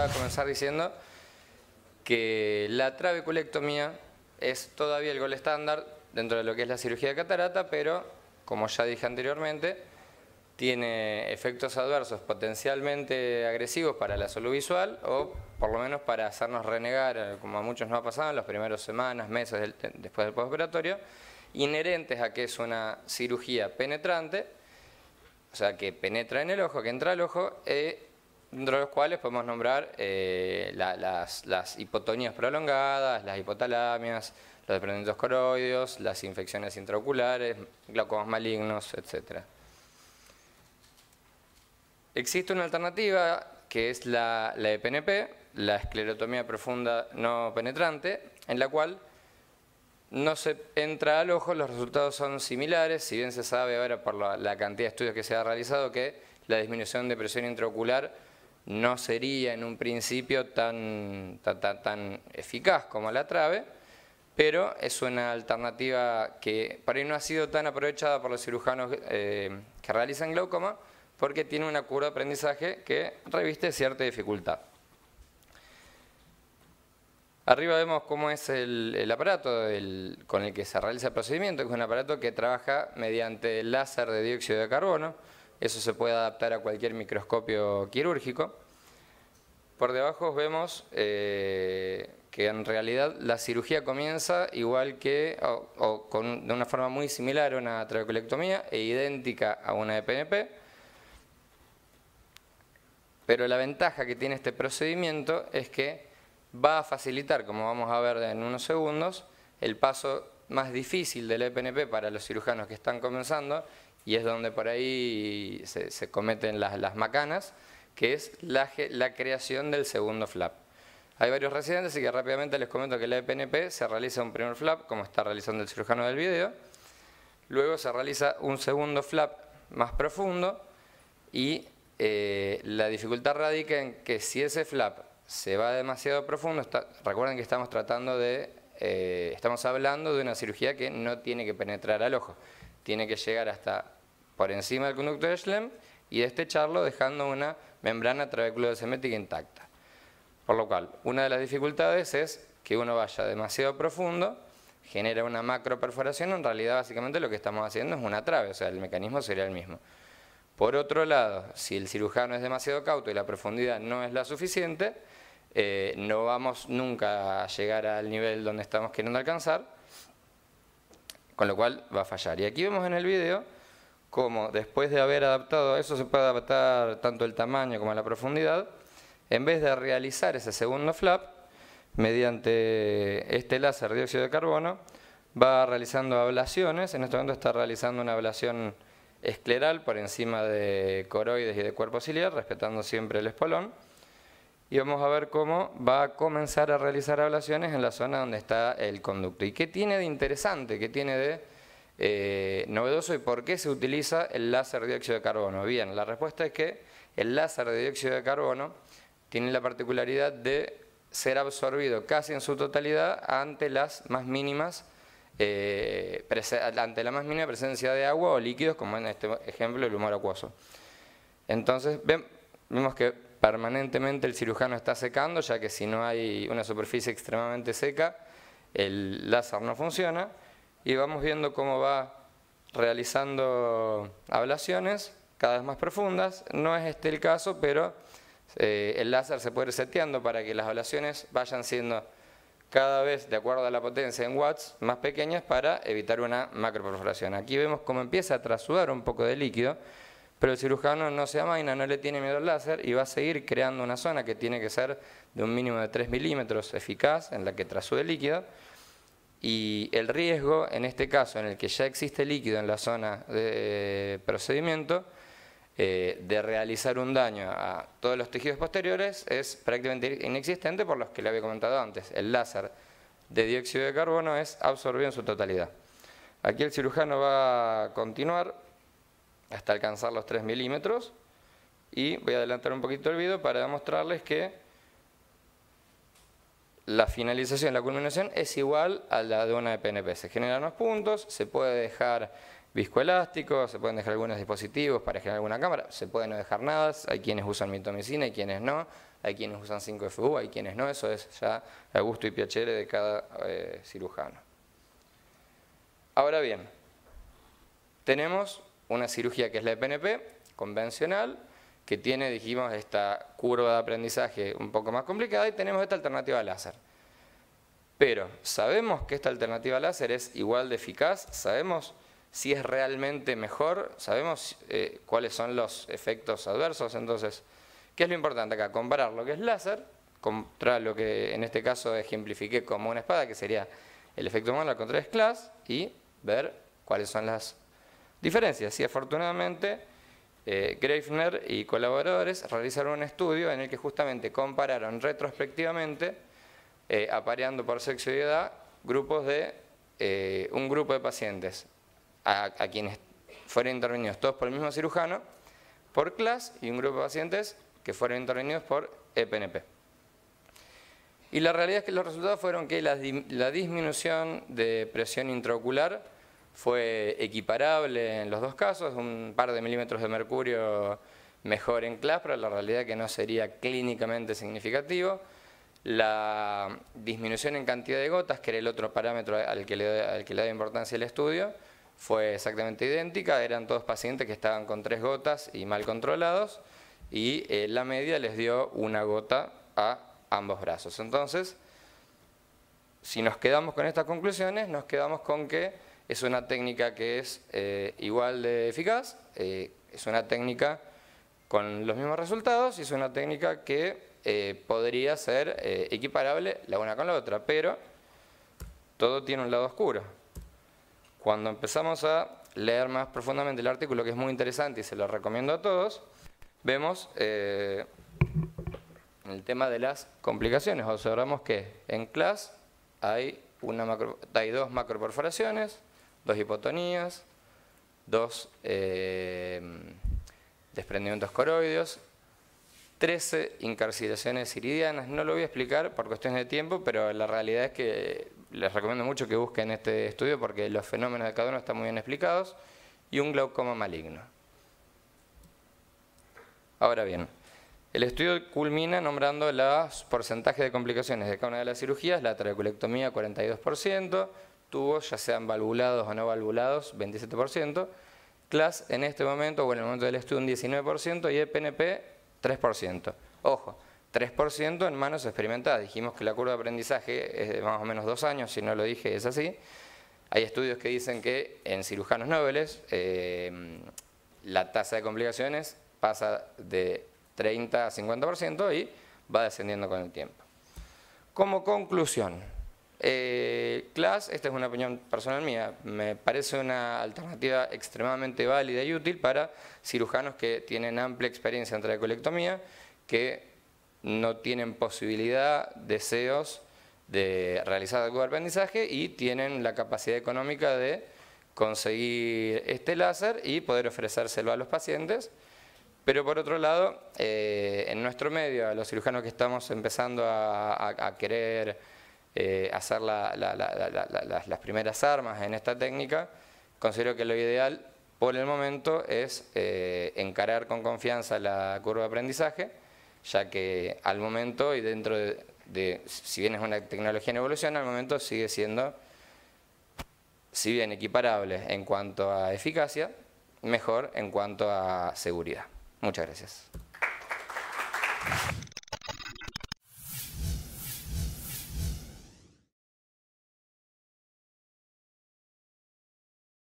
a comenzar diciendo que la trabeculectomía es todavía el gold estándar dentro de lo que es la cirugía de catarata, pero, como ya dije anteriormente, tiene efectos adversos potencialmente agresivos para la salud visual o por lo menos para hacernos renegar, como a muchos nos ha pasado en las primeras semanas, meses después del postoperatorio, inherentes a que es una cirugía penetrante, o sea, que penetra en el ojo, que entra al ojo, dentro de los cuales podemos nombrar las hipotonías prolongadas, las hipotalamias, los desprendimientos coroideos, las infecciones intraoculares, glaucomas malignos, etc. Existe una alternativa que es la EPNP, la esclerotomía profunda no penetrante, en la cual no se entra al ojo, los resultados son similares, si bien se sabe ahora por la cantidad de estudios que se ha realizado que la disminución de presión intraocular no sería en un principio tan eficaz como la trabe, pero es una alternativa que por ahí no ha sido tan aprovechada por los cirujanos que realizan glaucoma, porque tiene una curva de aprendizaje que reviste cierta dificultad. Arriba vemos cómo es el aparato con el que se realiza el procedimiento, que es un aparato que trabaja mediante láser de dióxido de carbono. Eso se puede adaptar a cualquier microscopio quirúrgico. Por debajo vemos que en realidad la cirugía comienza igual que, de una forma muy similar a una trabeculectomía e idéntica a una EPNP. Pero la ventaja que tiene este procedimiento es que va a facilitar, como vamos a ver en unos segundos, el paso más difícil de la EPNP para los cirujanos que están comenzando, y es donde por ahí se cometen las macanas, que es la creación del segundo flap. Hay varios residentes, así que rápidamente les comento que la EPNP se realiza un primer flap, como está realizando el cirujano del video, luego se realiza un segundo flap más profundo, y la dificultad radica en que si ese flap se va demasiado profundo, recuerden que estamos hablando de una cirugía que no tiene que penetrar al ojo, tiene que llegar hasta por encima del conducto de Schlemm y destecharlo dejando una membrana trabeculosemética intacta. Por lo cual, una de las dificultades es que uno vaya demasiado profundo, genera una macroperforación, en realidad básicamente lo que estamos haciendo es una trabe, o sea, el mecanismo sería el mismo. Por otro lado, si el cirujano es demasiado cauto y la profundidad no es la suficiente, no vamos nunca a llegar al nivel donde estamos queriendo alcanzar, con lo cual va a fallar. Y aquí vemos en el video cómo después de haber adaptado, eso se puede adaptar tanto el tamaño como la profundidad, en vez de realizar ese segundo flap, mediante este láser de dióxido de carbono, va realizando ablaciones. En este momento está realizando una ablación escleral por encima de coroides y de cuerpo ciliar, respetando siempre el espolón. Y vamos a ver cómo va a comenzar a realizar ablaciones en la zona donde está el conducto. ¿Y qué tiene de interesante? ¿Qué tiene de novedoso? ¿Y por qué se utiliza el láser de dióxido de carbono? Bien, la respuesta es que el láser de dióxido de carbono tiene la particularidad de ser absorbido casi en su totalidad ante las más mínimas ante la más mínima presencia de agua o líquidos, como en este ejemplo el humor acuoso. Entonces vemos que permanentemente el cirujano está secando, ya que si no hay una superficie extremadamente seca, el láser no funciona, y vamos viendo cómo va realizando ablaciones cada vez más profundas. No es este el caso, pero el láser se puede ir seteando para que las ablaciones vayan siendo cada vez, de acuerdo a la potencia en watts, más pequeñas para evitar una macroperforación. Aquí vemos cómo empieza a trasudar un poco de líquido, pero el cirujano no se amaina, no le tiene miedo al láser y va a seguir creando una zona que tiene que ser de un mínimo de 3 milímetros eficaz en la que trasude líquido. Y el riesgo, en este caso, en el que ya existe líquido en la zona de procedimiento, de realizar un daño a todos los tejidos posteriores es prácticamente inexistente por los que le había comentado antes. El láser de dióxido de carbono es absorbido en su totalidad. Aquí el cirujano va a continuar hasta alcanzar los 3 milímetros y voy a adelantar un poquito el video para demostrarles que la finalización, la culminación es igual a la de una EPNP. Se generan los puntos, se puede dejar viscoelásticos, se pueden dejar algunos dispositivos para generar alguna cámara, se puede no dejar nada, hay quienes usan mitomicina, hay quienes no, hay quienes usan 5FU, hay quienes no, eso es ya a gusto y piacere de cada cirujano. Ahora bien, tenemos una cirugía que es la de PNP, convencional, que tiene, dijimos, esta curva de aprendizaje un poco más complicada y tenemos esta alternativa láser. Pero, ¿sabemos que esta alternativa láser es igual de eficaz? ¿Sabemos si es realmente mejor? ¿Sabemos cuáles son los efectos adversos? Entonces, ¿qué es lo importante acá? Comparar lo que es láser contra lo que en este caso ejemplifiqué como una espada, que sería el efecto Monlar contra el CLAS, y ver cuáles son las diferencias. Y afortunadamente, Greifner y colaboradores realizaron un estudio en el que justamente compararon retrospectivamente, apareando por sexo y edad, grupos de un grupo de pacientes a quienes fueron intervenidos todos por el mismo cirujano, por CLAS, y un grupo de pacientes que fueron intervenidos por EPNP. Y la realidad es que los resultados fueron que la disminución de presión intraocular fue equiparable en los dos casos, un par de milímetros de mercurio mejor en CLAS, pero la realidad es que no sería clínicamente significativo. La disminución en cantidad de gotas, que era el otro parámetro al que le da importancia el estudio, fue exactamente idéntica. Eran todos pacientes que estaban con 3 gotas y mal controlados, y la media les dio 1 gota a ambos brazos. Entonces, si nos quedamos con estas conclusiones, nos quedamos con que es una técnica que es igual de eficaz, es una técnica con los mismos resultados y es una técnica que podría ser equiparable la una con la otra, pero todo tiene un lado oscuro. Cuando empezamos a leer más profundamente el artículo, que es muy interesante y se lo recomiendo a todos, vemos el tema de las complicaciones. Observamos que en CLAS hay 2 macroperforaciones, 2 hipotonías, 2 desprendimientos coroideos, 13 incarceraciones iridianas. No lo voy a explicar por cuestiones de tiempo, pero la realidad es que les recomiendo mucho que busquen este estudio porque los fenómenos de cada uno están muy bien explicados, y un glaucoma maligno. Ahora bien, el estudio culmina nombrando los porcentajes de complicaciones de cada una de las cirugías. La trabeculectomía 42%, tubos, ya sean valvulados o no valvulados, 27%, CLAS en este momento, o en el momento del estudio, un 19%, y EPNP 3%. Ojo, 3% en manos experimentadas. Dijimos que la curva de aprendizaje es de más o menos 2 años, si no lo dije es así. Hay estudios que dicen que en cirujanos nobles la tasa de complicaciones pasa de 30 a 50% y va descendiendo con el tiempo. Como conclusión, CLAS, esta es una opinión personal mía, me parece una alternativa extremadamente válida y útil para cirujanos que tienen amplia experiencia en trabeculectomía, que no tienen posibilidad, deseos de realizar algún aprendizaje y tienen la capacidad económica de conseguir este láser y poder ofrecérselo a los pacientes. Pero por otro lado, en nuestro medio, a los cirujanos que estamos empezando a querer hacer las primeras armas en esta técnica, considero que lo ideal por el momento es encarar con confianza la curva de aprendizaje, ya que al momento y dentro si bien es una tecnología en evolución, al momento sigue siendo, si bien equiparable en cuanto a eficacia, mejor en cuanto a seguridad. Muchas gracias.